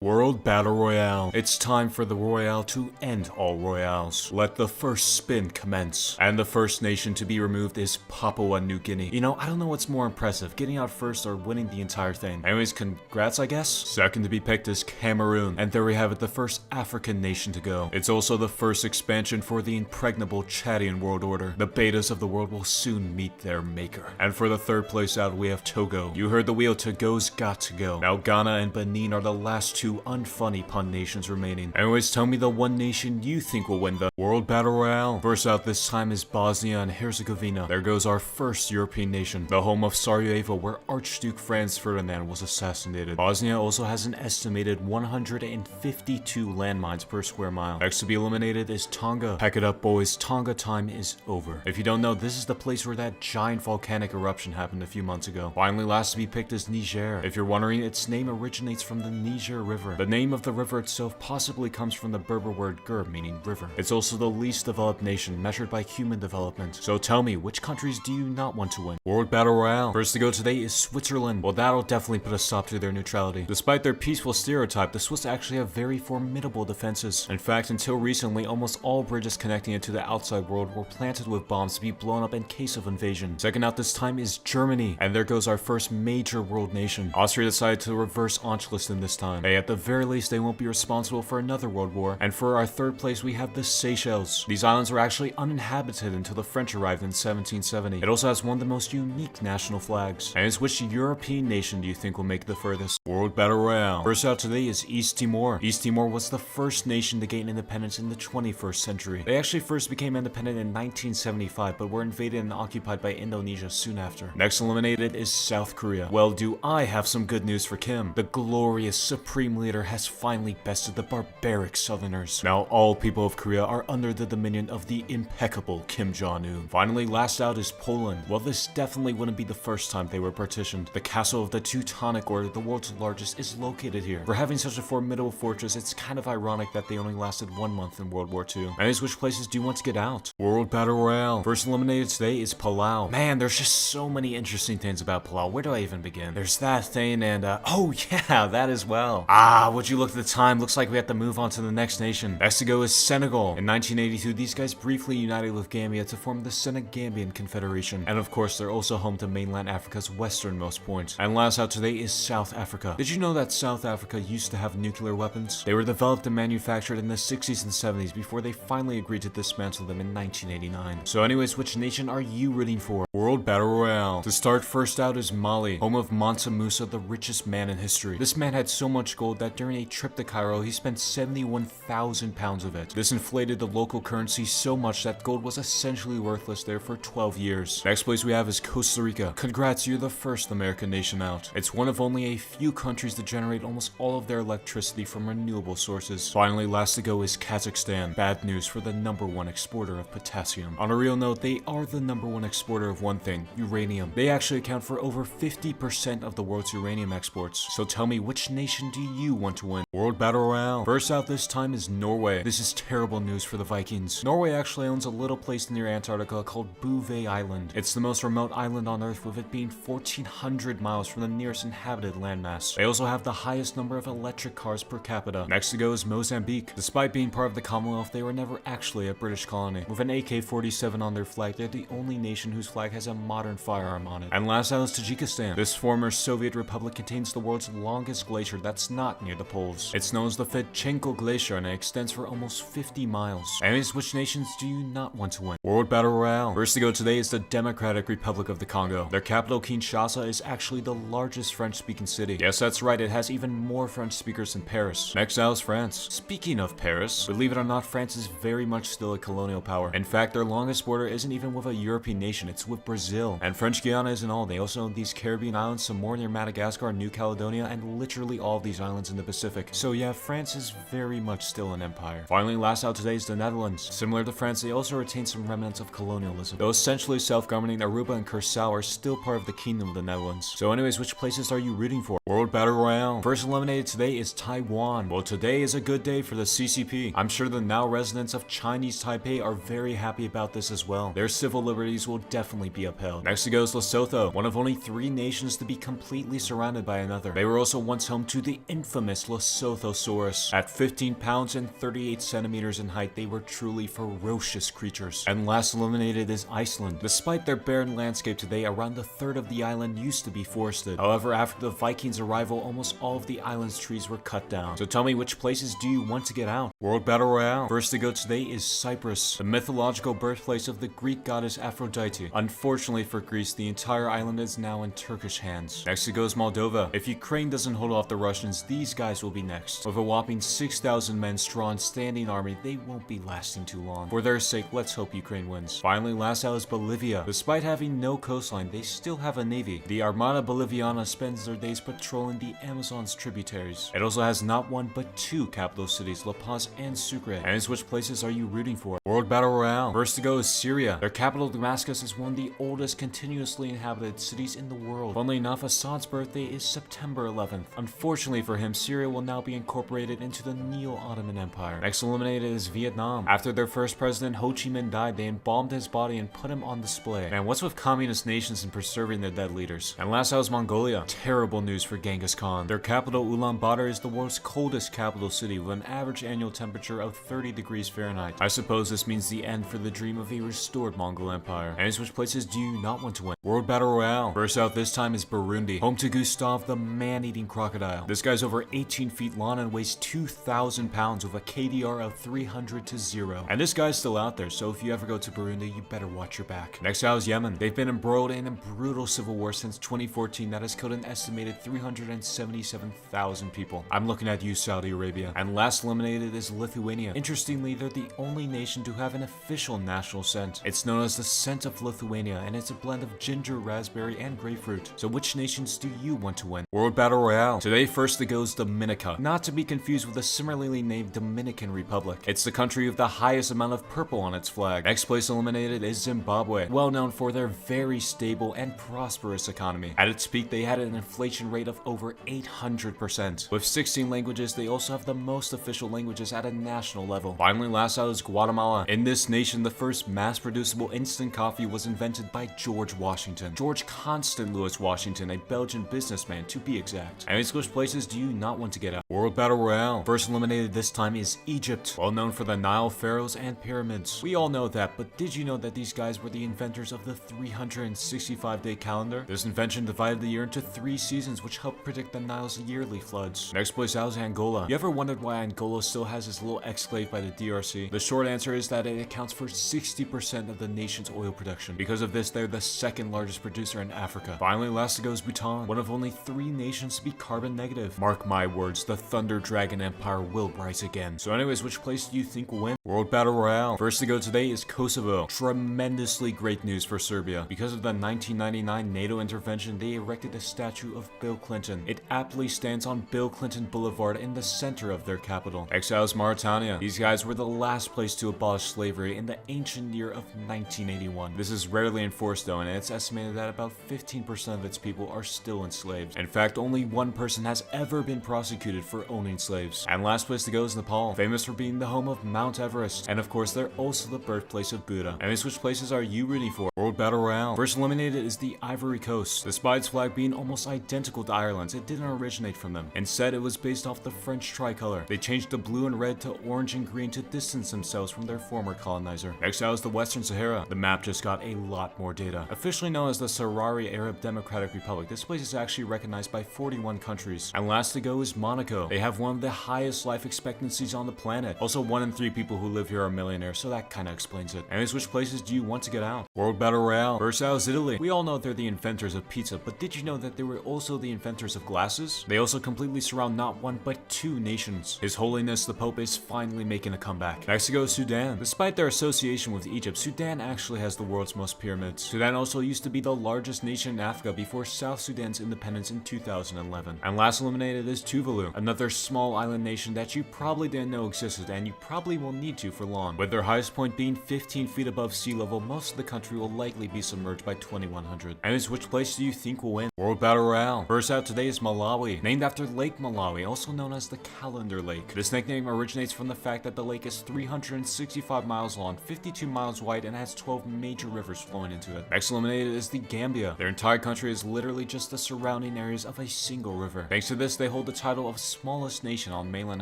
World Battle Royale. It's time for the Royale to end all Royales. Let the first spin commence. And the first nation to be removed is Papua New Guinea. You know, I don't know what's more impressive, getting out first or winning the entire thing. Anyways, congrats I guess. Second to be picked is Cameroon. And there we have it, the first African nation to go. It's also the first expansion for the impregnable Chadian world order. The betas of the world will soon meet their maker. And for the third place out, we have Togo. You heard the wheel, Togo's got to go. Now Ghana and Benin are the last two unfunny pun nations remaining. Anyways, tell me the one nation you think will win the World Battle Royale. First out this time is Bosnia and Herzegovina. There goes our first European nation, the home of Sarajevo, where Archduke Franz Ferdinand was assassinated. Bosnia also has an estimated 152 landmines per square mile. Next to be eliminated is Tonga. Pack it up, boys. Tonga time is over. If you don't know, this is the place where that giant volcanic eruption happened a few months ago. Finally, last to be picked is Niger. If you're wondering, its name originates from the Niger River. The name of the river itself possibly comes from the Berber word gur, meaning river. It's also the least developed nation measured by human development. So tell me, which countries do you not want to win World Battle Royale? First to go today is Switzerland. Well, that'll definitely put a stop to their neutrality. Despite their peaceful stereotype, the Swiss actually have very formidable defenses. In fact, until recently, almost all bridges connecting it to the outside world were planted with bombs to be blown up in case of invasion. Second out this time is Germany. And there goes our first major world nation. Austria decided to reverse Anschluss this time. Hey, at the very least, they won't be responsible for another world war. And for our third place, we have the Seychelles. These islands were actually uninhabited until the French arrived in 1770. It also has one of the most unique national flags. And it's which European nation do you think will make the furthest World Battle Royale? First out today is East Timor. East Timor was the first nation to gain independence in the 21st century. They actually first became independent in 1975, but were invaded and occupied by Indonesia soon after. Next eliminated is South Korea. Well, do I have some good news for Kim. The glorious supreme leader has finally bested the barbaric southerners. Now all people of Korea are under the dominion of the impeccable Kim Jong-un. Finally, last out is Poland. Well, this definitely wouldn't be the first time they were partitioned. The castle of the Teutonic Order, the world's largest, is located here. For having such a formidable fortress, it's kind of ironic that they only lasted 1 month in World War II. Anyways, which places do you want to get out? World Battle Royale. First eliminated today is Palau. Man, there's just so many interesting things about Palau. Where do I even begin? There's that thing and oh yeah, that as well. Would you look at the time? Looks like we have to move on to the next nation. Next to go is Senegal. In 1982, these guys briefly united with Gambia to form the Senegambian Confederation. And of course, they're also home to mainland Africa's westernmost point. And last out today is South Africa. Did you know that South Africa used to have nuclear weapons? They were developed and manufactured in the 60s and 70s before they finally agreed to dismantle them in 1989. So anyways, which nation are you rooting for? World Battle Royale. To start, first out is Mali, home of Mansa Musa, the richest man in history. This man had so much gold that during a trip to Cairo, he spent 71,000 pounds of it. This inflated the local currency so much that gold was essentially worthless there for 12 years. Next place we have is Costa Rica. Congrats, you're the first American nation out. It's one of only a few countries to generate almost all of their electricity from renewable sources. Finally, last to go is Kazakhstan. Bad news for the #1 exporter of potassium. On a real note, they are the #1 exporter of one thing, uranium. They actually account for over 50% of the world's uranium exports. So tell me, which nation do you want to win World Battle Royale? First out this time is Norway. This is terrible news for the Vikings. Norway actually owns a little place near Antarctica called Bouvet Island. It's the most remote island on Earth, with it being 1,400 miles from the nearest inhabited landmass. They also have the highest number of electric cars per capita. Next to go is Mozambique. Despite being part of the Commonwealth, they were never actually a British colony. With an AK-47 on their flag, they're the only nation whose flag has a modern firearm on it. And last out is Tajikistan. This former Soviet republic contains the world's longest glacier that's not near the poles. It's known as the Fedchenko Glacier and it extends for almost 50 miles. Anyways, which nations do you not want to win World Battle Royale? First to go today is the Democratic Republic of the Congo. Their capital, Kinshasa, is actually the largest French-speaking city. Yes, that's right, it has even more French speakers than Paris. Next out is France. Speaking of Paris, believe it or not, France is very much still a colonial power. In fact, their longest border isn't even with a European nation, it's with Brazil. And French Guiana isn't all. They also own these Caribbean islands, some more near Madagascar, New Caledonia, and literally all of these islands in the Pacific. So yeah, France is very much still an empire. Finally, last out today is the Netherlands. Similar to France, they also retain some remnants of colonialism. Though essentially self-governing, Aruba and Curaçao are still part of the Kingdom of the Netherlands. So anyways, which places are you rooting for World Battle Royale? First eliminated today is Taiwan. Well, today is a good day for the CCP. I'm sure the now residents of Chinese Taipei are very happy about this as well. Their civil liberties will definitely be upheld. Next to go is Lesotho, one of only 3 nations to be completely surrounded by another. They were also once home to the infamous infamous Lesothosaurus. At 15 pounds and 38 centimeters in height, they were truly ferocious creatures. And last eliminated is Iceland. Despite their barren landscape today, around a third of the island used to be forested. However, after the Vikings' arrival, almost all of the island's trees were cut down. So tell me, which places do you want to get out? World Battle Royale. First to go today is Cyprus, the mythological birthplace of the Greek goddess Aphrodite. Unfortunately for Greece, the entire island is now in Turkish hands. Next to go is Moldova. If Ukraine doesn't hold off the Russians, these guys will be next. With a whopping 6,000 men strong standing army, they won't be lasting too long. For their sake, let's hope Ukraine wins. Finally, last out is Bolivia. Despite having no coastline, they still have a navy. The Armada Boliviana spends their days patrolling the Amazon's tributaries. It also has not one but two capital cities, La Paz and Sucre. And which places are you rooting for? World Battle Royale. First to go is Syria. Their capital Damascus is one of the oldest continuously inhabited cities in the world. Funnily enough, Assad's birthday is September 11th. Unfortunately for him, Syria will now be incorporated into the Neo-Ottoman Empire. Next eliminated is Vietnam. After their first president Ho Chi Minh died, they embalmed his body and put him on display. Man, what's with communist nations and preserving their dead leaders? And last out is Mongolia. Terrible news for Genghis Khan. Their capital Ulaanbaatar is the world's coldest capital city with an average annual temperature of 30 degrees Fahrenheit. I suppose this means the end for the dream of a restored Mongol Empire. And which places do you not want to win? World Battle Royale. First out this time is Burundi, home to Gustav the man-eating crocodile. This guy's over 18 feet long and weighs 2,000 pounds with a KDR of 300 to 0. And this guy's still out there, so if you ever go to Burundi, you better watch your back. Next out is Yemen. They've been embroiled in a brutal civil war since 2014 that has killed an estimated 377,000 people. I'm looking at you, Saudi Arabia. And last eliminated is Lithuania. Interestingly, they're the only nation to have an official national scent. It's known as the Scent of Lithuania, and it's a blend of ginger, raspberry, and grapefruit. So which nations do you want to win? World Battle Royale. Today, first to go is Dominica. Not to be confused with the similarly named Dominican Republic. It's the country with the highest amount of purple on its flag. Next place eliminated is Zimbabwe, well known for their very stable and prosperous economy. At its peak, they had an inflation rate of over 800%. With 16 languages, they also have the most official languages at a national level. Finally, last out is Guatemala. In this nation, the first mass-producible instant coffee was invented by George Washington. George Constant Louis Washington, a Belgian businessman to be exact. And which places do you not want to get out? World Battle Royale. First eliminated this time is Egypt, well known for the Nile pharaohs and pyramids. We all know that, but did you know that these guys were the inventors of the 365-day calendar? This invention divided the year into 3 seasons, which helped predict the Nile's yearly floods. Next place out is Angola. You ever wondered why Angola still has this little exclave by the DRC? The short answer is that it accounts for 60% of the nation's oil production. Because of this, they're the second largest producer in Africa. Finally, last to go is Bhutan, one of only 3 nations to be carbon negative. Mark my words, the Thunder Dragon Empire will rise again. So anyways, which place do you think will win? World Battle Royale. First to go today is Kosovo. Tremendously great news for Serbia. Because of the 1999 NATO intervention, they erected a statue of Bill Clinton. It aptly stands on Bill Clinton Boulevard in the center of their capital. Exiles Mauritania. These guys were the last place to abolish slavery in the ancient year of 1981. This is rarely enforced though, and it's estimated that about 15% of its people are still enslaved. In fact, only one person has ever been prosecuted for owning slaves. And last place to go is Nepal, famous for being the home of Mount Everest, and of course they're also the birthplace of Buddha. And which places are you rooting for? World Battle Royale. First eliminated is the Ivory Coast. Despite its flag being almost identical to Ireland's, it didn't originate from them. Instead, it was based off the French tricolor. They changed the blue and red to orange and green to distance themselves from their former colonizer. Next out is the Western Sahara. The map just got a lot more data. Officially known as the Sahrawi Arab Democratic Republic, this place is actually recognized by 41 countries. And last to go is Monaco. They have one of the highest life expectancies on the planet. Also, 1 in 3 people who live here are millionaires, so that kinda explains it. Anyways, which places do you want to get out? World Battle Royale. First out is Italy. We all know they're the inventors of pizza, but did you know that they were also the inventors of glasses? They also completely surround not 1 but 2 nations. His Holiness the Pope is finally making a comeback. Next to go is Sudan. Despite their association with Egypt, Sudan actually has the world's most pyramids. Sudan also used to be the largest nation in Africa before South Sudan's independence in 2011. And last eliminated is Tuvalu, another small island nation that you probably didn't know existed, and you probably will need to for long. With their highest point being 15 feet above sea level, most of the country will likely be submerged by 2100. And which place do you think will win? World Battle Royale. First out today is Malawi, named after Lake Malawi, also known as the Calendar Lake. This nickname originates from the fact that the lake is 365 miles long, 52 miles wide, and has 12 major rivers flowing into it. Next eliminated is the Gambia. Their entire country is literally just the surrounding areas of a single river. Thanks to this, they hold hold the title of smallest nation on mainland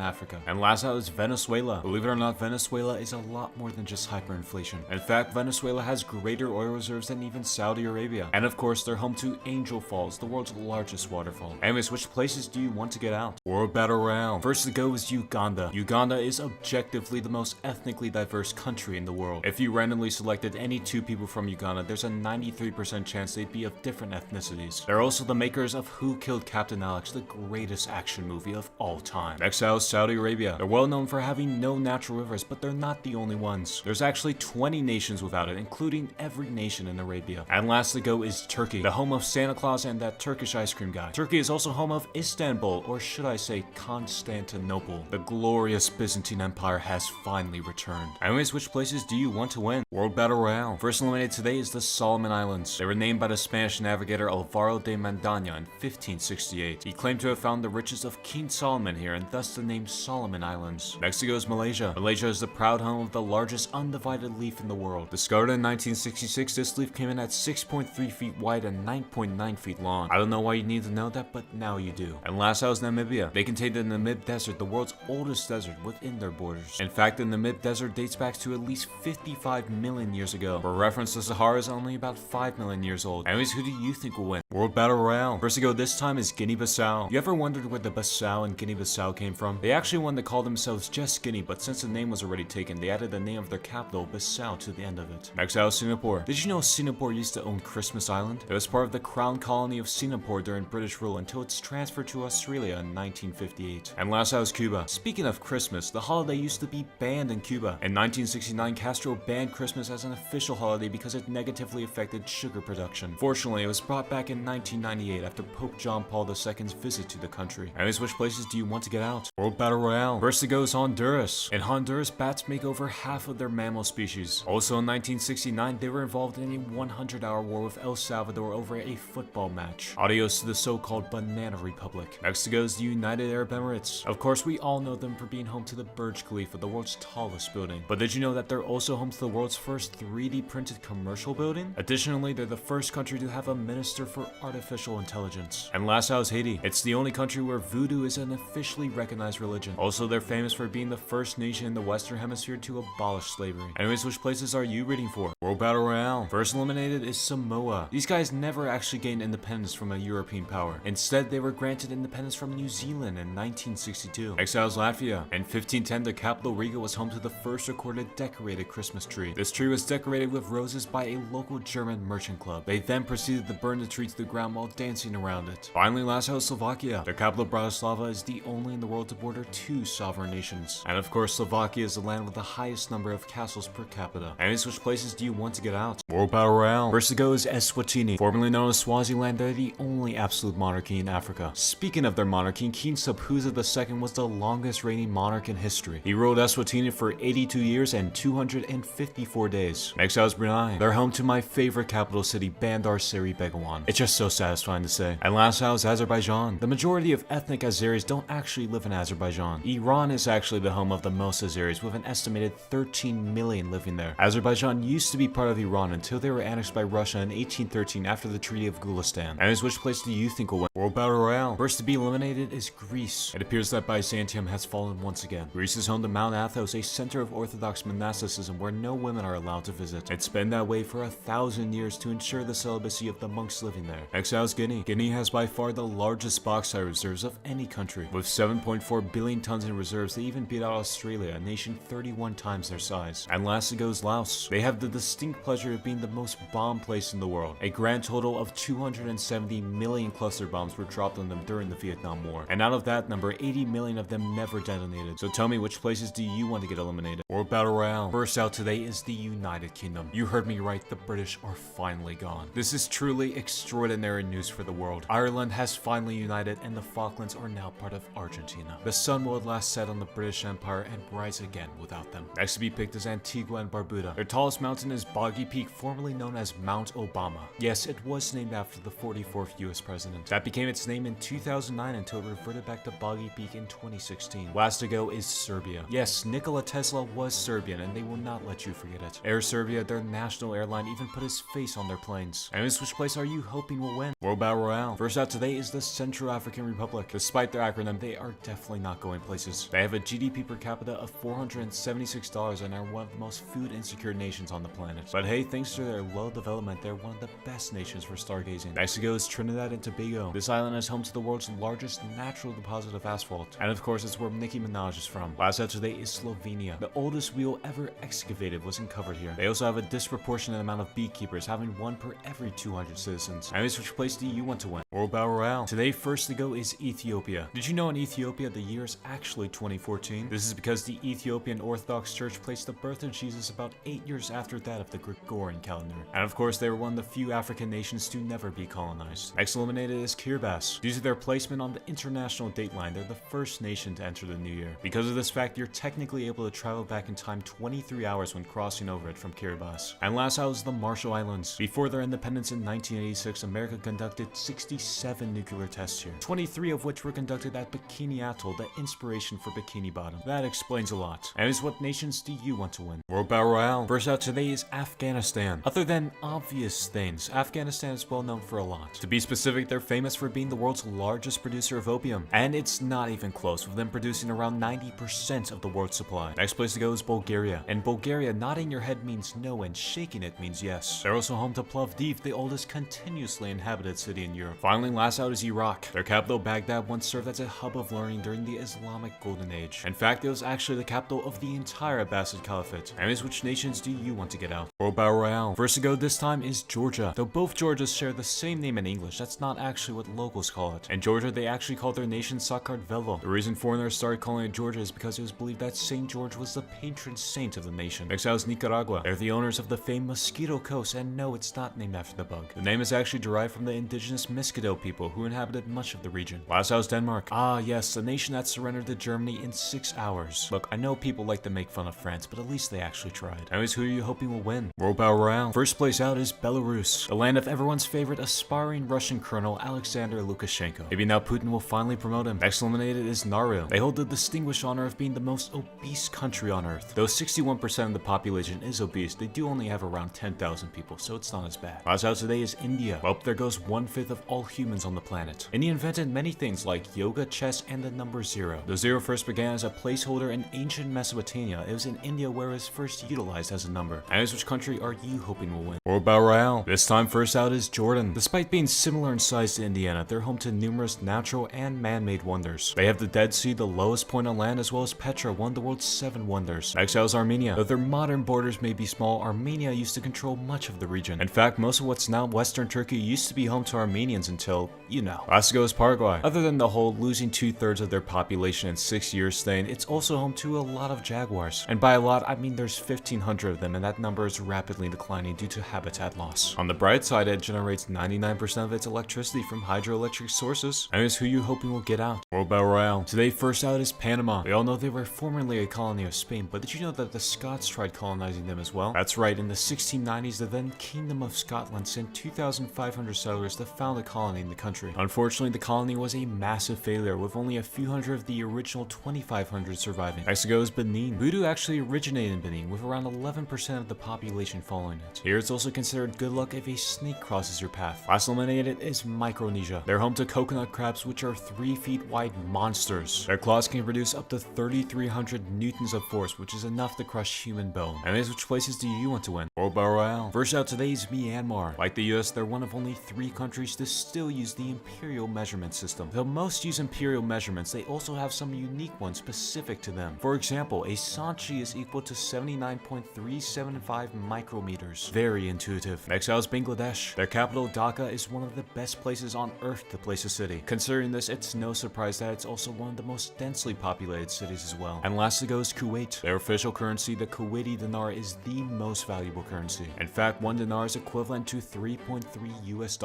Africa. And last out is Venezuela. Believe it or not, Venezuela is a lot more than just hyperinflation. In fact, Venezuela has greater oil reserves than even Saudi Arabia. And of course, they're home to Angel Falls, the world's largest waterfall. Anyways, which places do you want to get out? World Battle Royale. First to go is Uganda. Uganda is objectively the most ethnically diverse country in the world. If you randomly selected any two people from Uganda, there's a 93% chance they'd be of different ethnicities. They're also the makers of Who Killed Captain Alex, the greatest action movie of all time. Next out is Saudi Arabia. They're well known for having no natural rivers, but they're not the only ones. There's actually 20 nations without it, including every nation in Arabia. And last to go is Turkey, the home of Santa Claus and that Turkish ice cream guy. Turkey is also home of Istanbul, or should I say Constantinople. The glorious Byzantine Empire has finally returned. Anyways, which places do you want to win? World Battle Royale. First eliminated today is the Solomon Islands. They were named by the Spanish navigator Alvaro de Mendaña in 1568. He claimed to have found the riches of King Solomon here, and thus the name Solomon Islands. Next to go is Malaysia. Malaysia is the proud home of the largest undivided leaf in the world. Discovered in 1966, this leaf came in at 6.3 feet wide and 9.9 feet long. I don't know why you need to know that, but now you do. And last out is Namibia. They contain the Namib Desert, the world's oldest desert within their borders. In fact, the Namib Desert dates back to at least 55 million years ago. For reference, the Sahara is only about 5 million years old. Anyways, who do you think will win? World Battle Royale. First to go this time is Guinea-Bissau. You ever wondered where the Bissau and Guinea-Bissau came from? They actually wanted to call themselves just Guinea, but since the name was already taken, they added the name of their capital, Bissau, to the end of it. Next out is Singapore. Did you know Singapore used to own Christmas Island? It was part of the Crown Colony of Singapore during British rule until it's transferred to Australia in 1958. And last out is Cuba. Speaking of Christmas, the holiday used to be banned in Cuba. In 1969, Castro banned Christmas as an official holiday because it negatively affected sugar production. Fortunately, it was brought back in 1998 after Pope John Paul II's visit to the country. Anyways, which places do you want to get out? World Battle Royale. First to go is Honduras. In Honduras, bats make over half of their mammal species. Also in 1969, they were involved in a 100-hour war with El Salvador over a football match. Adios to the so-called Banana Republic. Next to go is the United Arab Emirates. Of course, we all know them for being home to the Burj Khalifa, the world's tallest building. But did you know that they're also home to the world's first 3D printed commercial building? Additionally, they're the first country to have a minister for artificial intelligence. And last out is Haiti. It's the only country where voodoo is an officially recognized religion. Also, they're famous for being the first nation in the Western Hemisphere to abolish slavery. Anyways, which places are you rooting for? World Battle Royale. First eliminated is Samoa. These guys never actually gained independence from a European power. Instead, they were granted independence from New Zealand in 1962. Next out is Latvia. In 1510, the capital Riga was home to the first recorded decorated Christmas tree. This tree was decorated with roses by a local German merchant club. They then proceeded to burn the tree to the ground while dancing around it. Finally, last out is Slovakia. Their capital Bratislava is the only in the world to border 2 sovereign nations. And of course, Slovakia is the land with the highest number of castles per capita. And which places do you want to get out? World Battle Royale. First to go is Eswatini. Formerly known as Swaziland, they're the only absolute monarchy in Africa. Speaking of their monarchy, King Sobhuza II was the longest reigning monarch in history. He ruled Eswatini for 82 years and 254 days. Next out is Brunei. They're home to my favorite capital city, Bandar Seri Begawan. It's just so satisfying to say. And last out is Azerbaijan. The majority of ethnic Azeris don't actually live in Azerbaijan. Iran is actually the home of the most Azeris, with an estimated 13 million living there. Azerbaijan used to be part of Iran until they were annexed by Russia in 1813 after the Treaty of Gulistan. And which place do you think will win? World Battle Royale. First to be eliminated is Greece. It appears that Byzantium has fallen once again. Greece is home to Mount Athos, a center of Orthodox monasticism where no women are allowed to visit. It's been that way for 1,000 years to ensure the celibacy of the monks living there. Next out is Guinea. Guinea has by far the largest bauxite reserves of any country. With 7.4 billion tons in reserves, they even beat out Australia, a nation 31 times their size. And lastly goes Laos. They have the distinct pleasure of being the most bombed place in the world. A grand total of 270 million cluster bombs were dropped on them during the Vietnam War. And out of that number, 80 million of them never detonated. So tell me, which places do you want to get eliminated? World Battle Royale. First out today is the United Kingdom. You heard me right, the British are finally gone. This is truly extraordinary news for the world. Ireland has finally united and the Falklands are now part of Argentina. The sun will at last set on the British Empire and rise again without them. Next to be picked is Antigua and Barbuda. Their tallest mountain is Boggy Peak, formerly known as Mount Obama. Yes, it was named after the 44th US president. That became its name in 2009 until it reverted back to Boggy Peak in 2016. Last to go is Serbia. Yes, Nikola Tesla was Serbian and they will not let you forget it. Air Serbia, their national airline, even put his face on their planes. And which place are you hoping will win? World Battle Royale. First out today is the Central African Republic. Republic. Despite their acronym, they are definitely not going places. They have a GDP per capita of $476 and are one of the most food insecure nations on the planet. But hey, thanks to their low development, they're one of the best nations for stargazing. Mexico is Trinidad and Tobago. This island is home to the world's largest natural deposit of asphalt. And of course, it's where Nicki Minaj is from. Last out today is Slovenia. The oldest wheel ever excavated was uncovered here. They also have a disproportionate amount of beekeepers, having one per every 200 citizens. Anyways, which place do you want to win? World Battle Royale. Today, first to go is Ethiopia. Did you know in Ethiopia the year is actually 2014? This is because the Ethiopian Orthodox Church placed the birth of Jesus about 8 years after that of the Gregorian calendar. And of course, they were one of the few African nations to never be colonized. Next eliminated is Kiribati. Due to their placement on the international dateline, they're the first nation to enter the new year. Because of this fact, you're technically able to travel back in time 23 hours when crossing over it from Kiribati. And last out is the Marshall Islands. Before their independence in 1986, America conducted 67 nuclear tests here, 23 of which were conducted at Bikini Atoll, the inspiration for Bikini Bottom. That explains a lot. Anyways, what nations do you want to win? World Battle Royale. First out today is Afghanistan. Other than obvious things, Afghanistan is well known for a lot. To be specific, they're famous for being the world's largest producer of opium. And it's not even close, with them producing around 90% of the world's supply. Next place to go is Bulgaria. In Bulgaria, nodding your head means no and shaking it means yes. They're also home to Plovdiv, the oldest continuously inhabited city in Europe. Finally, last out is Iraq. Their capital, Baghdad, once served as a hub of learning during the Islamic Golden Age. In fact, it was actually the capital of the entire Abbasid Caliphate. Anyways, which nations do you want to get out? World Battle Royale. First to go this time is Georgia. Though both Georgias share the same name in English, that's not actually what locals call it. In Georgia, they actually called their nation Sakartvelo. The reason foreigners started calling it Georgia is because it was believed that St. George was the patron saint of the nation. Next out is Nicaragua. They're the owners of the famed Mosquito Coast, and no, it's not named after the bug. The name is actually derived from the indigenous Miskito people who inhabited much of the region. Last out is Denmark. Ah yes, the nation that surrendered to Germany in 6 hours. Look, I know people like to make fun of France, but at least they actually tried. Anyways, who are you hoping will win? World Battle Royale. First place out is Belarus, the land of everyone's favorite aspiring Russian colonel Alexander Lukashenko. Maybe now Putin will finally promote him. Next eliminated is Nauru. They hold the distinguished honor of being the most obese country on earth. Though 61% of the population is obese, they do only have around 10,000 people, so it's not as bad. Last out today is India. Well, there goes 1/5 of all humans on the planet. India invented many things like yoga, chess, and the number 0. The 0 first began as a placeholder in ancient Mesopotamia. It was in India where it was first utilized as a number. And which country are you hoping will win? World Battle Royale. This time first out is Jordan. Despite being similar in size to Indiana, they're home to numerous natural and man-made wonders. They have the Dead Sea, the lowest point on land, as well as Petra, one of the world's 7 wonders. Next out is Armenia. Though their modern borders may be small, Armenia used to control much of the region. In fact, most of what's now Western Turkey used to be home to Armenians until, you know. Last to go is Paraguay. Other than the whole losing 2/3 of their population in 6 years thing, it's also home to a lot of jaguars. And by a lot, I mean there's 1,500 of them, and that number is rapidly declining due to habitat loss. On the bright side, it generates 99% of its electricity from hydroelectric sources. Anyways, who you hoping will get out? World Battle Royale. Today, first out is Panama. We all know they were formerly a colony of Spain, but did you know that the Scots tried colonizing them as well? That's right, in the 1690s, the then Kingdom of Scotland sent 2,500 settlers to found a colony in the country. Unfortunately, the colony was a massive failure, with only a few hundred of the original 2,500 surviving. Next to go is Benin. Voodoo actually originated in Benin, with around 11% of the population following it. Here, it's also considered good luck if a snake crosses your path. Last eliminated is Micronesia. They're home to coconut crabs, which are 3 feet wide monsters. Their claws can produce up to 3,300 newtons of force, which is enough to crush human bone. Anyways, which places do you want to win? World Battle Royale. First out today is Myanmar. Like the US, they're one of only 3 countries to still use the imperial measurement system. Though most use imperial measurements, they also have some unique ones specific to them. For example, a sanchi is equal to 79.375 micrometers. Very intuitive. Next out is Bangladesh. Their capital, Dhaka, is one of the best places on earth to place a city. Considering this, it's no surprise that it's also one of the most densely populated cities as well. And last to go is Kuwait. Their official currency, the Kuwaiti dinar, is the most valuable currency. In fact, 1 dinar is equivalent to $3.3 US.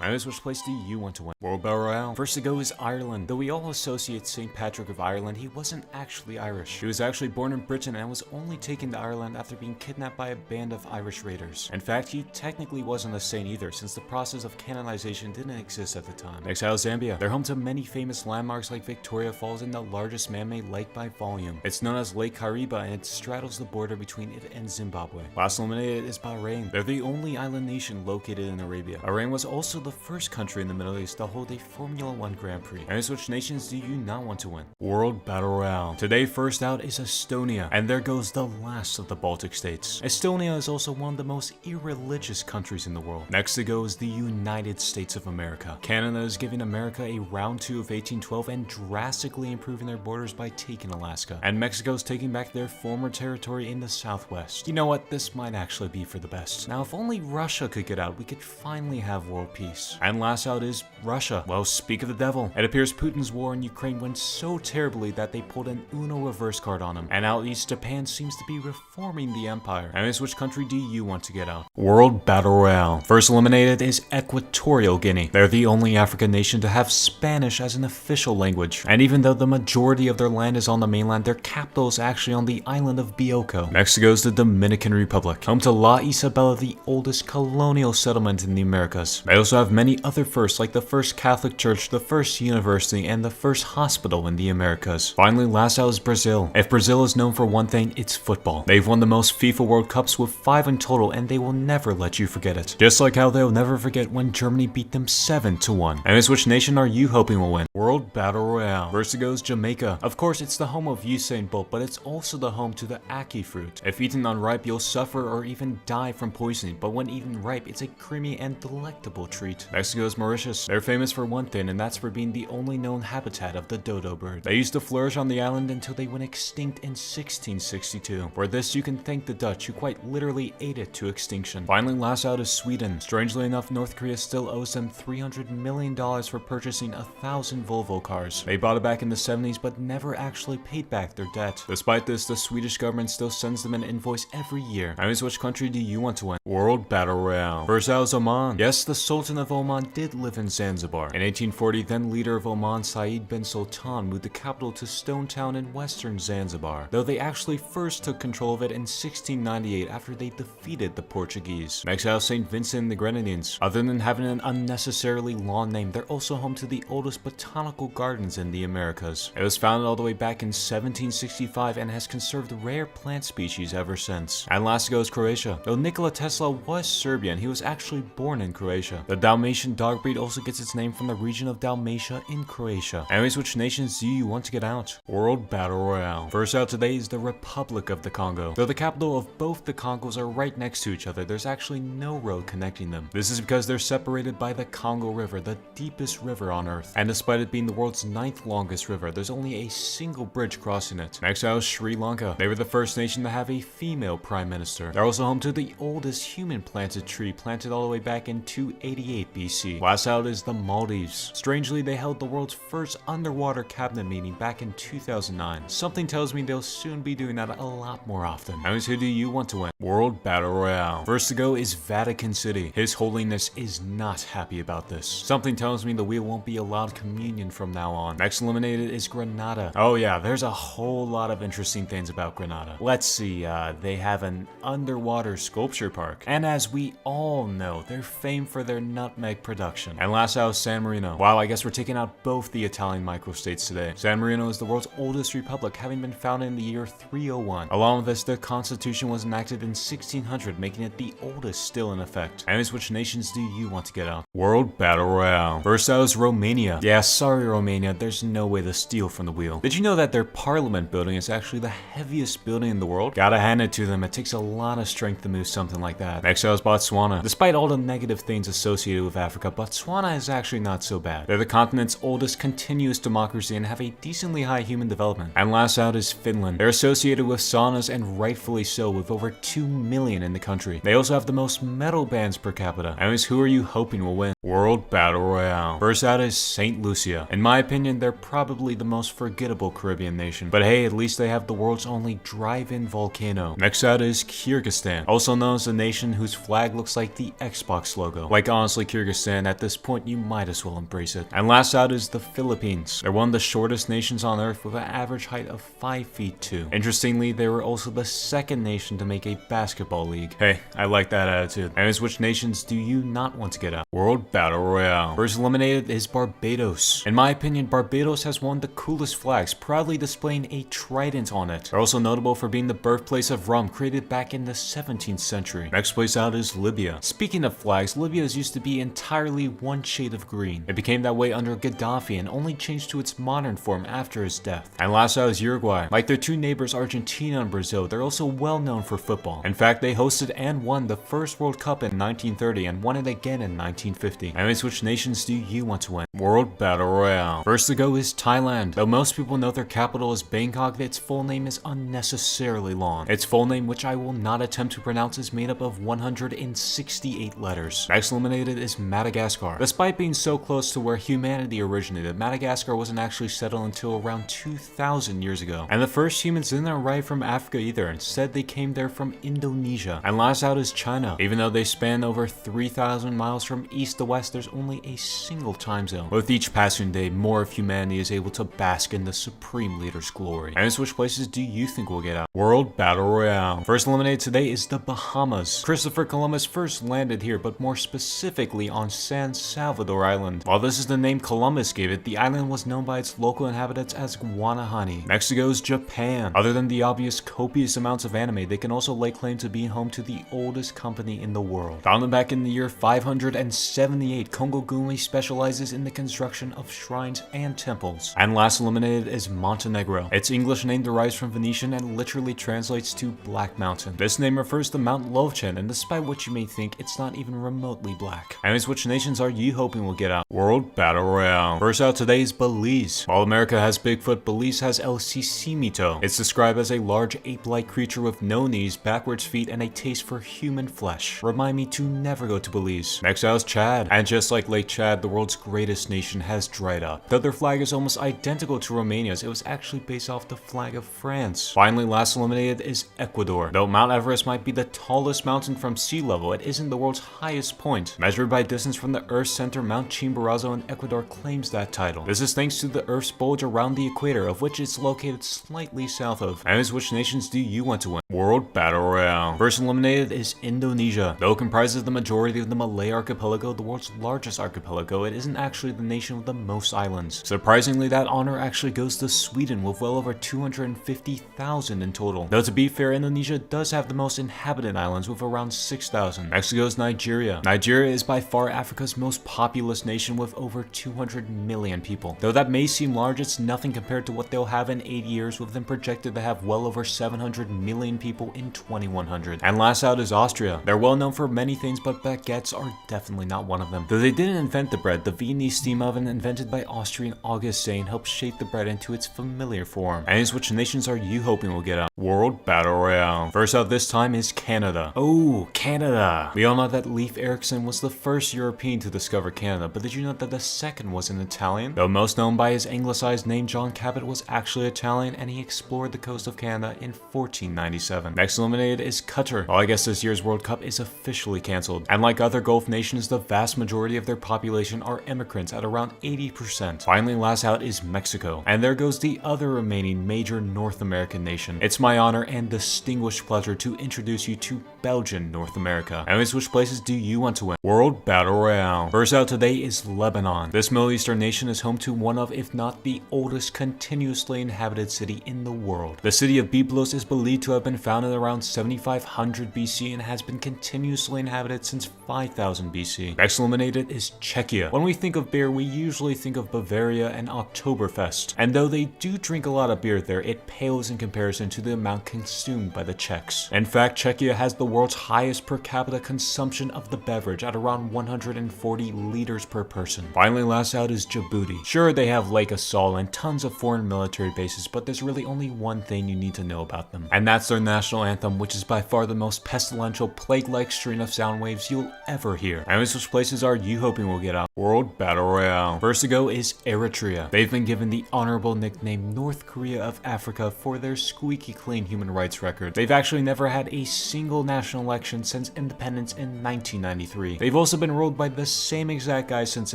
Anyways, which place do you want to win? World Battle Royale. First to go is Ireland. Though we all associate St. Patrick of Ireland, he wasn't actually Irish. He was actually born in Britain and was only taken to Ireland after being kidnapped by a band of Irish raiders. In fact, he technically wasn't a saint either, since the process of canonization didn't exist at the time. Next out is Zambia. They're home to many famous landmarks like Victoria Falls and the largest man-made lake by volume. It's known as Lake Kariba, and it straddles the border between it and Zimbabwe. Last eliminated eliminated is Bahrain. They're the only island nation located in Arabia. Bahrain was also the first country in the Middle East to hold a Formula 1 Grand Prix. And which nations do you not want to win? World Battle Royale. Today, first out is Estonia, and there goes the last of the Baltic states. Estonia is also one of the most irreligious countries in the world. Next to go is the United States of America. Canada is giving America a round 2 of 1812 and drastically improving their borders by taking Alaska. And Mexico is taking back their former territory in the southwest. You know what? This might actually be for the best. Now, if only Russia could get out, we could finally have world peace. And last out is Russia. Well, speak of the devil. It appears Putin's war in Ukraine went so terribly that they pulled an Uno reverse card on him. And out east, Japan seems to be reforming the empire. And which country do you want to get out? World Battle Royale. First eliminated is Equatorial Guinea. They're the only African nation to have Spanish as an official language. And even though the majority of their land is on the mainland, their capital is actually on the island of Bioko. Next goes the Dominican Republic, home to La Isabela, the oldest colonial settlement in the Americas. They also have many other firsts, like the first Catholic church, the first university, and the first hospital in the Americas. Finally, last out is Brazil. If Brazil is known for one thing, it's football. They've won the most FIFA World Cups with 5 in total, and they will never let you forget it. Just like how they'll never forget when Germany beat them 7-1. And which nation are you hoping will win? World Battle Royale. First it goes Jamaica. Of course, it's the home of Usain Bolt, but it's also the home to the ackee fruit. If eaten unripe, you'll suffer or even die from poisoning, but when eaten ripe, it's a creamy and delectable treat. Next goes Mauritius. They're famous for one thing, and that's for being the only known habitat of the dodo bird. They used to flourish on the island until they went extinct in 1662. For this, you can thank the Dutch, who quite literally ate it to extinction. Finally, last out is Sweden. Strangely enough, North Korea still owes them $300 million for purchasing 1,000 Volvo cars. They bought it back in the 70s, but never actually paid back their debt. Despite this, the Swedish government still sends them an invoice every year. Anyways, which country do you want to win? World Battle Royale. First out is Oman. Yes, the Sultan of Oman did live in Zanzibar. In 1840, then leader of Oman, Saeed bin Sultan, moved the capital to Stone Town in western Zanzibar, though they actually first took control of it in 1698 after they defeated the Portuguese. Next out, St. Vincent and the Grenadines. Other than having an unnecessarily long name, they're also home to the oldest botanical gardens in the Americas. It was founded all the way back in 1765 and has conserved rare plant species ever since. And last goes Croatia. Though Nikola Tesla was Serbian, he was actually born in Croatia. The Dalmatian dog breed also gets its name from the region of Dalmatia in Croatia. Anyways, which nations do you want to get out? World Battle Royale. First out today is the Republic of the Congo. Though the capital of both the Congos are right next to each other, there's actually no road connecting them. This is because they're separated by the Congo River, the deepest river on Earth. And despite it being the world's 9th longest river, there's only a single bridge crossing it. Next out is Sri Lanka. They were the first nation to have a female prime minister. They're also home to the oldest human planted tree, planted all the way back in 288 BC. Last out is the Maldives. Strangely, they held the world's first underwater cabinet meeting back in 2009. Something tells me they'll soon be doing that a lot more often. Anyways, who do you want to win? World Battle Royale. First to go is Vatican City. His Holiness is not happy about this. Something tells me the wheel won't be allowed communion from now on. Next eliminated is Grenada. Oh yeah, there's a whole lot of interesting things about Grenada. Let's see, they have an underwater sculpture park. And as we all know, they're famed for their nutmeg production. And last out is San Marino. Wow, I guess we're taking out both the Italian microstates today. San Marino is the world's oldest republic, having been founded in the year 301. Along with this, the constitution was enacted in 1600, making it the oldest still in effect. Anyways, which nations do you want to get out? World Battle Royale. First out is Romania. Yeah, sorry Romania, there's no way to steal from the wheel. Did you know that their parliament building is actually the heaviest building in the world? Gotta hand it to them, it takes a lot of strength to move something like that. Next out is Botswana. Despite all the negative things associated with Africa, Botswana is actually not so bad. They're the continent's oldest continuous democracy and have a decently high human development. And last out is Finland. They're associated with saunas, and rightfully so, with over 2 million in the country. They also have the most metal bands per capita. Anyways, who are you hoping will win? World Battle Royale. First out is St. Lucia. In my opinion, they're probably the most forgettable Caribbean nation, but hey, at least they have the world's only drive-in volcano. Next out is Kyrgyzstan, also known as a nation whose flag looks like the Xbox logo. Like honestly, Kyrgyzstan, at this point you might as well embrace it. And last out is the Philippines. They're one of the shortest nations on Earth with an average height of 5 feet 2. Interestingly, they were also the second nation to make a basketball league. Hey, I like that attitude. Anyways, which nations do you not want to get out? World Battle Royale. First eliminated is Barbados. In my opinion, Barbados has one of the coolest flags, proudly displaying a trident on it. They're also notable for being the birthplace of rum, created back in the 17th century. Next place out is Libya. Speaking of flags, Libya used to be entirely one shade of green. It became that way under Gaddafi and only changed to its modern form after his death. And last out is Uruguay. Like their two neighbors Argentina and Brazil, they're also well known for football. In fact, they hosted and won the first World Cup in 1930 and won it again in 1950. Anyways, which nations do you want to win? World Battle Royale. First to go is Thailand. Though most people know their capital is Bangkok, its full name is unnecessarily long. Its full name, which I will not attempt to pronounce, is made up of 168 letters. Next eliminated is Madagascar. Despite being so close to where humanity originated, Madagascar wasn't actually settled until around 2,000 years ago. And the first humans didn't arrive from Africa either. Instead, they came there from Indonesia. And last out is China. Even though they span over 3,000 miles from east to west, there's only a single time zone. With each passing day, more of humanity is able to bask in the supreme leader's glory. And which places do you think will get out? World Battle Royale. First eliminated today is the Bahamas. Christopher Columbus first landed here, but more specifically on San Salvador Island. While this is the name Columbus gave it, the island was known by its local inhabitants as Guanahani. Next to go is Japan. Other than the obvious copious amounts of anime, they can also lay claim to being home to the oldest company in the world. Founded back in the year 578, Kongo Gunmi specializes in the construction of shrines and temples. And last eliminated is Montenegro. Its English name derives from Venetian and literally translates to Black Mountain. This name refers to Mount Lovchen, and despite what you may think, it's not even remotely black. Anyways, which nations are you hoping will get out? World Battle Royale. First out today is Belize. While America has Bigfoot, Belize has El Sisimito. It's described as a large ape-like creature with no knees, backwards feet, and a taste for human flesh. Remind me to never go to Belize. Next out is Chad. And just like Lake Chad, the world's greatest nation has dried up. Though their flag is almost identical to Romania's, it was actually based off the flag of France. Finally, last eliminated is Ecuador. Though Mount Everest might be the tallest mountain from sea level, it isn't the world's highest point. Measured by distance from the Earth's center, Mount Chimborazo in Ecuador claims that title. This is thanks to the Earth's bulge around the equator, of which it's located slightly south of. And which nations do you want to win? World Battle Royale. First eliminated is Indonesia. Though it comprises the majority of the Malay archipelago, the world's largest archipelago, it isn't actually the nation with the most islands. Surprisingly, that honor actually goes to Sweden with well over 250,000 in total. Though to be fair, Indonesia does have the most inhabited islands with around 6,000. Next goes Nigeria. Nigeria is by far Africa's most populous nation with over 200 million people. Though that may seem large, it's nothing compared to what they'll have in 8 years, with them projected to have well over 700 million people in 2100. And last out is Austria. They're well known for many things, but baguettes are definitely not one of them. Though they didn't invent the bread, the Viennese steam oven invented by Austrian August Sayn helped shape the bread into its familiar form. And which nations are you hoping will get out? World Battle Royale. First out this time is Canada. Oh, Canada. We all know that Leif Erikson was the first European to discover Canada, but did you know that the second was an Italian? Though most known by his anglicized name, John Cabot was actually Italian, and he explored the coast of Canada in 1497. Next eliminated is Qatar. Well, I guess this year's World Cup is officially cancelled. And like other Gulf nations, the vast majority of their population are immigrants at around 80%. Finally, last out is Mexico. And there goes the other remaining major North American nation. It's my honor and distinguished pleasure to introduce you to Belgian North America. Anyways, which places do you want to win? World Battle Royale. First out today is Lebanon. This Middle Eastern nation is home to one of, if not the oldest continuously inhabited city in the world. The city of Byblos is believed to have been founded around 7500 BC and has been continuously inhabited since 5000 BC. Next eliminated is Czechia. When we think of beer, we usually think of Bavaria and Oktoberfest. And though they do drink a lot of beer there, it pales in comparison to the amount consumed by the Czechs. In fact, Czechia has the world's highest per capita consumption of the beverage at around 140 liters per person. Finally, last out is Djibouti. Sure, they have Lake Assal and tons of foreign military bases, but there's really only one thing you need to know about them. And that's their national anthem, which is by far the most pestilential plague-like string of sound waves you'll ever hear. And which places are you hoping will get out? World Battle Royale. First to go is Eritrea. They've been given the honorable nickname North Korea of Africa for their squeaky clean human rights record. They've actually never had a single national election since independence in 1993. They've also been ruled by the same exact guy since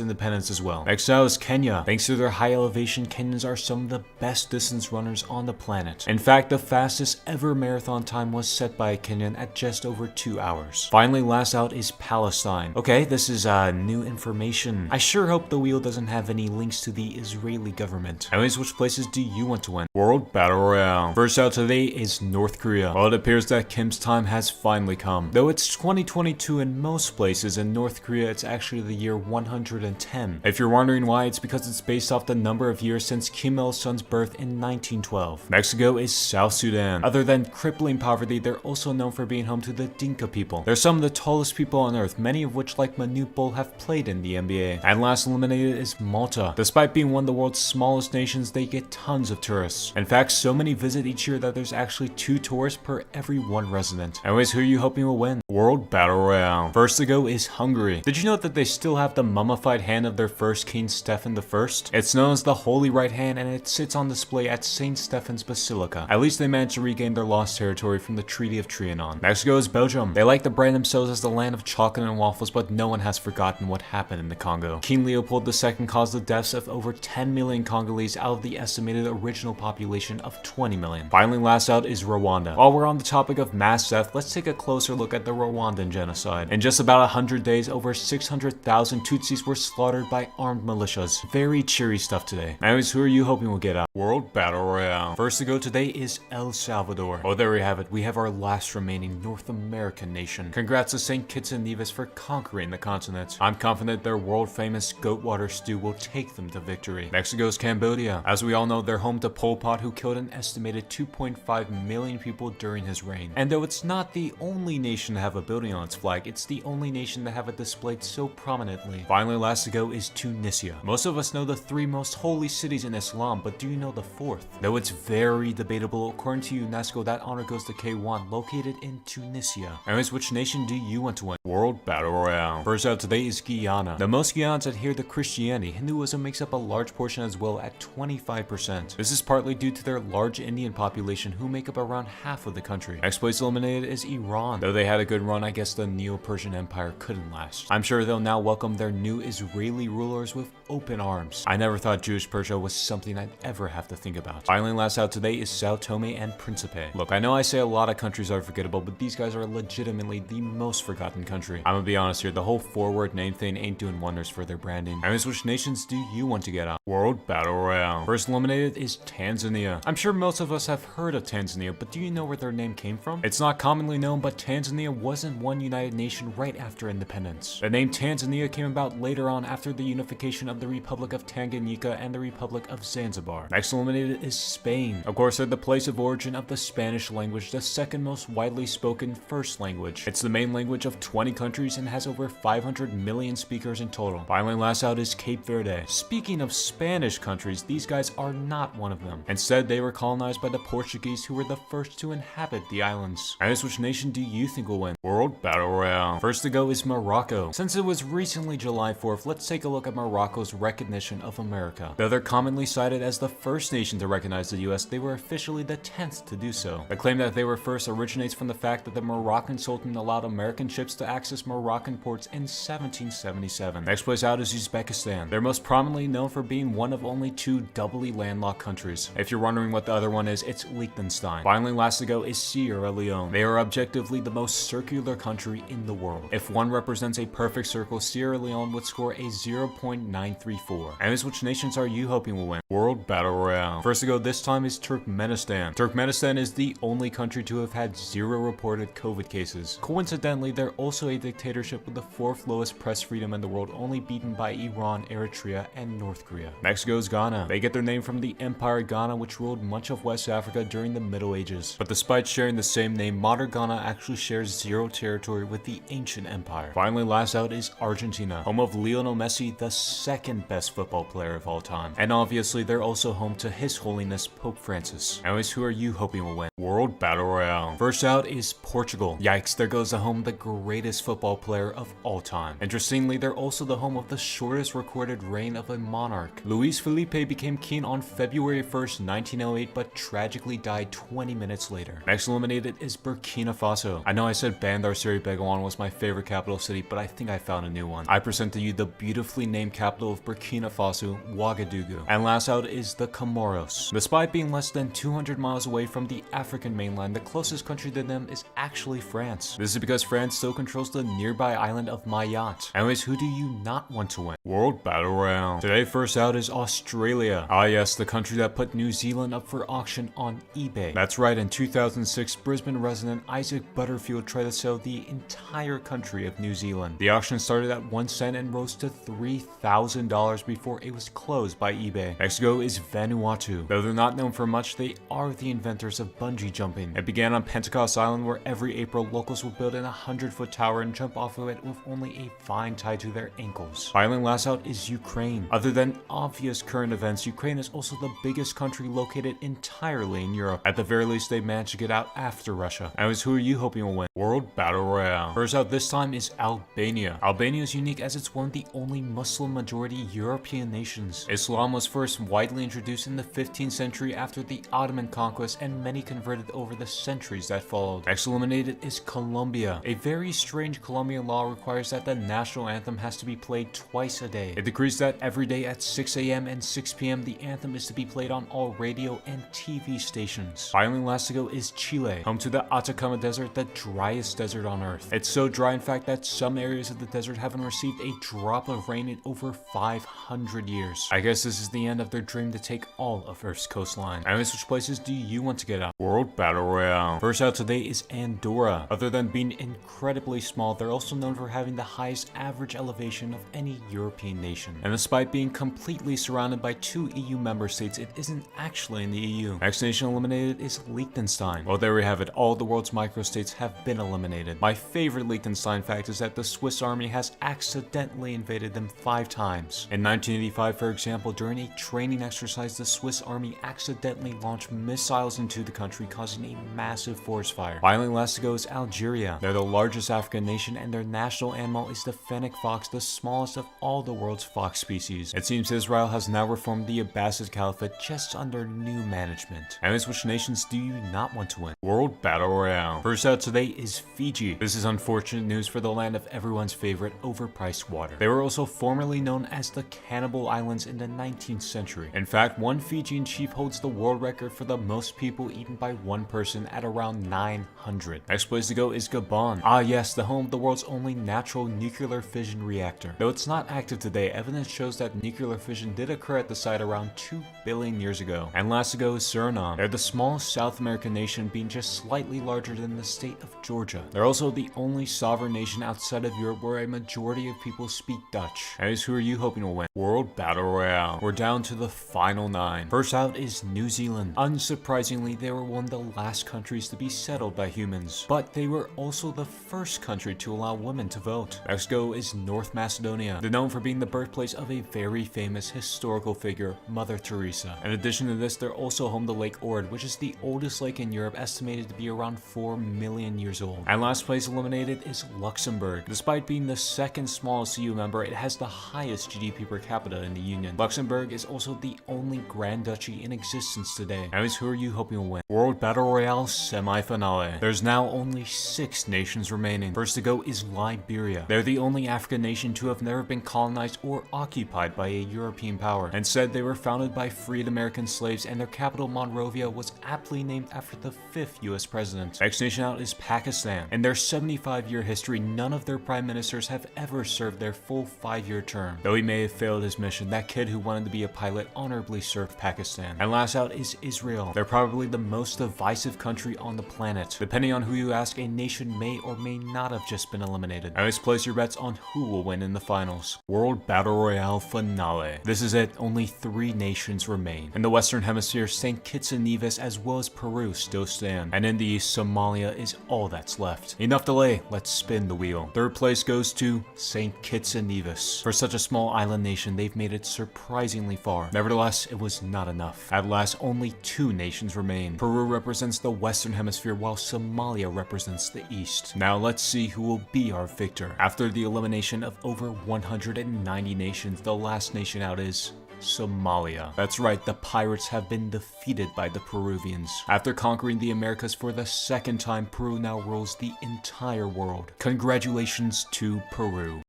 independence as well. Next out is Kenya. Thanks to their high elevation, Kenyans are some of the best distance runners on the planet. In fact, the fastest ever marathon time was set by a Kenyan at just over 2 hours. Finally, last out is Palestine. Okay, this is new information. I sure hope the wheel doesn't have any links to the Israeli government. Anyways, which places do you want to win? World Battle Royale. First out today is North Korea. Well, it appears that Kim Tim's time has finally come. Though it's 2022 in most places, in North Korea it's actually the year 110. If you're wondering why, it's because it's based off the number of years since Kim Il-sung's birth in 1912. Mexico is South Sudan. Other than crippling poverty, they're also known for being home to the Dinka people. They're some of the tallest people on earth, many of which, like Manute Bol, have played in the NBA. And last eliminated is Malta. Despite being one of the world's smallest nations, they get tons of tourists. In fact, so many visit each year that there's actually 2 tourists per every 1 resident. Anyways, who are you hoping will win? World Battle Royale. First to go is Hungary. Did you know that they still have the mummified hand of their first king, Stephen I? It's known as the Holy Right Hand, and it sits on display at St. Stephen's Basilica. At least they managed to regain their lost territory from the Treaty of Trianon. Next go is Belgium. They like to brand themselves as the land of chocolate and waffles, but no one has forgotten what happened in the Congo. King Leopold II caused the deaths of over 10 million Congolese out of the estimated original population of 20 million. Finally, last out is Rwanda. While we're on the topic of mass death, let's take a closer look at the Rwandan genocide. In just about 100 days, over 600,000 Tutsis were slaughtered by armed militias. Very cheery stuff today. Anyways, who are you hoping will get out? World Battle Royale. First to go today is El Salvador. Oh, there we have it. We have our last remaining North American nation. Congrats to St. Kitts and Nevis for conquering the continent. I'm confident their world-famous goatwater stew will take them to victory. Next to go is Cambodia. As we all know, they're home to Pol Pot, who killed an estimated 2.5 million people during his reign. And though it's not the only nation to have a building on its flag, it's the only nation to have it displayed so prominently. Finally, last to go is Tunisia. Most of us know the 3 most holy cities in Islam, but do you know the 4th? Though it's very debatable, according to UNESCO, that honor goes to K1, located in Tunisia. Anyways, which nation do you want to win? World Battle Royale. First out today is Guyana. The most Guyans adhere to Christianity. Hinduism makes up a large portion as well at 25%. This is partly due to their large Indian population, who make up around half of the country. Next place eliminated is Iran. Though they had a good run, I guess the Neo-Persian Empire couldn't last. I'm sure they'll now welcome their new Israeli rulers with open arms. I never thought Jewish Persia was something I'd ever have to think about. Finally, last out today is Sao Tome and Principe. Look, I know I say a lot of countries are forgettable, but these guys are legitimately the most forgotten country. I'm gonna be honest here, the whole 4-word name thing ain't doing wonders for their branding. Anyways, which nations do you want to get out? World Battle Royale. First eliminated is Tanzania. I'm sure most of us have heard of Tanzania, but do you know where their name came from? It's not commonly known, but Tanzania wasn't one united nation right after independence. The name Tanzania came about later on after the unification of the Republic of Tanganyika and the Republic of Zanzibar. Next eliminated is Spain. Of course, they're the place of origin of the Spanish language, the second most widely spoken first language. It's the main language of 20 countries and has over 500 million speakers in total. Finally, last out is Cape Verde. Speaking of Spanish countries, these guys are not one of them. Instead, they were colonized by the Portuguese, who were the first to inhabit the islands. And which nation do you think will win? World Battle Royale. First to go is Morocco. Since it was recently July 4th, let's take a look at Morocco's recognition of America. Though they're commonly cited as the first nation to recognize the US, they were officially the 10th to do so. The claim that they were first originates from the fact that the Moroccan Sultan allowed American ships to access Moroccan ports in 1777. Next place out is Uzbekistan. They're most prominently known for being one of only 2 doubly landlocked countries. If you're wondering what the other one is, it's Liechtenstein. Finally, last to go is Sierra Leone. They are objectively the most circular country in the world. If one represents a perfect circle, Sierra Leone would score a 0.934. And which nations are you hoping will win? World Battle Royale. First to go this time is Turkmenistan. Turkmenistan is the only country to have had 0 reported COVID cases. Coincidentally, they're also a dictatorship with the 4th lowest press freedom in the world, only beaten by Iran, Eritrea, and North Korea. Next goes Ghana. They get their name from the Empire Ghana, which ruled much of West Africa during the Middle Ages. But despite sharing the same name, modern Ghana actually shares 0 territory with the ancient empire. Finally, last out is Argentina, home of Lionel Messi, the 2nd best football player of all time. And obviously, they're also home to His Holiness Pope Francis. Anyways, who are you hoping will win? World Battle Royale. First out is Portugal. Yikes, there goes the home of the greatest football player of all time. Interestingly, they're also the home of the shortest recorded reign of a monarch. Luis Felipe became king on February 1st, 1908, but tragically died 20 minutes later. Next eliminated is Burkina Faso. I know I said Bandar Seri Begawan was my favorite capital city, but I think I found a new one. I present to you the beautifully named capital of Burkina Faso, Ouagadougou. And last out is the Comoros. Despite being less than 200 miles away from the African mainland, the closest country to them is actually France. This is because France still controls the nearby island of Mayotte. Anyways, who do you not want to win? World Battle Royale. Today, first out is Australia. Yes, the country that put New Zealand up for auction on eBay. That's right, in 2006, Brisbane resident Isaac Butterfield tried to sell the entire country of New Zealand. The auction started at 1 cent and rose to $3,000 before it was closed by eBay. Next to go is Vanuatu. Though they're not known for much, they are the inventors of bungee jumping. It began on Pentecost Island, where every April locals would build an 100-foot tower and jump off of it with only a vine tied to their ankles. Finally, last out is Ukraine. Other than obvious current events, Ukraine is also the biggest country located entirely in Europe. At the very least, they managed to get out after Russia. Anyways, who are you hoping will win? World Battle Royale. First out this time is Albania. Albania is unique as it's one of the only Muslim-majority European nations. Islam was first widely introduced in the 15th century after the Ottoman conquest, and many converted over the centuries that followed. Next eliminated is Colombia. A very strange Colombian law requires that the national anthem has to be played twice a day. It decrees that every day at 6 a.m. and 6 p.m. the anthem is to be played on all radio and TV stations. Finally, last to go is Chile, home to the Atacama Desert, the driest desert on Earth. It's so dry, in fact, that some areas of the desert haven't received a drop of rain in over 500 years. I guess this is the end of their dream to take all of Earth's coastline. Anyways, which places do you want to get out? World Battle Royale. First out today is Andorra. Other than being incredibly small, they're also known for having the highest average elevation of any European nation. And despite being completely surrounded by 2 EU member states, it isn't actually in the EU. Next nation eliminated is Liechtenstein. Well, there we have it. All the world's microstates have been eliminated. My favorite Liechtenstein fact is that the Swiss army has accidentally invaded them 5 times. In 1985, for example, during a training exercise, the Swiss army accidentally launched missiles into the country, causing a massive forest fire. Finally, last to go is Algeria. They're the largest African nation, and their national animal is the fennec fox, the smallest of all the world's fox species. It seems Israel has now reformed the Abbasid Caliphate just under new management. Anyways, which nations do you not want to win? World Battle Royale. First out today is Fiji. This is unfortunate news for the land of everyone's favorite overpriced water. They were also formerly known as the Cannibal Islands in the 19th century. In fact, one Fijian chief holds the world record for the most people eaten by one person at around 900. Next place to go is Gabon. Ah yes, the home of the world's only natural nuclear fission reactor. Though it's not active today, evidence shows that nuclear fission did occur at the site around 2 billion years ago. And last to go is Suriname. They're the smallest South American nation, being just slightly larger than the state of Georgia. They're also the only sovereign nation outside of Europe where a majority of people speak Dutch. Anyways, who are you hoping will win? World Battle Royale. We're down to the final 9. First out is New Zealand. Unsurprisingly, they were one of the last countries to be settled by humans, but they were also the first country to allow women to vote. Next go is North Macedonia. They're known for being the birthplace of a very famous historical figure, Mother Teresa. In addition to this, they're also home to Lake Ord, which is the oldest lake in Europe, estimated to be around 4 million years old. And last place eliminated is Luxembourg. Despite being the second smallest EU member, it has the highest GDP per capita in the Union. Luxembourg is also the only Grand Duchy in existence today. Anyways, who are you hoping will win? World Battle Royale semi-finale. There's now only 6 nations remaining. First to go is Liberia. They're the only African nation to have never been colonized or occupied by a European power. Instead, they were founded by freed American slaves, and their capital Monrovia was aptly named after the 5th US president. Next nation out is Pakistan. In their 75-year history, none of their prime ministers have ever served their full 5-year term. Though he may have failed his mission, that kid who wanted to be a pilot honorably served Pakistan. And last out is Israel. They're probably the most divisive country on the planet. Depending on who you ask, a nation may or may not have just been eliminated. Anyways, place your bets on who will win in the finals. World Battle Royale finale. This is it. Only 3 nations remain. In the Western Hemisphere, St. Kitts and Nevis as well as Peru still stand. And in the East, Somalia is all that's left. Enough delay, let's spin the wheel. Third place goes to St. Kitts and Nevis. For such a small island nation, they've made it surprisingly far. Nevertheless, it was not enough. At last, only 2 nations remain. Peru represents the Western Hemisphere while Somalia represents the East. Now let's see who will be our victor. After the elimination of over 190 nations, the last nation out is Somalia. That's right, the pirates have been defeated by the Peruvians. After conquering the Americas for the 2nd time, Peru now rules the entire world. Congratulations to Peru.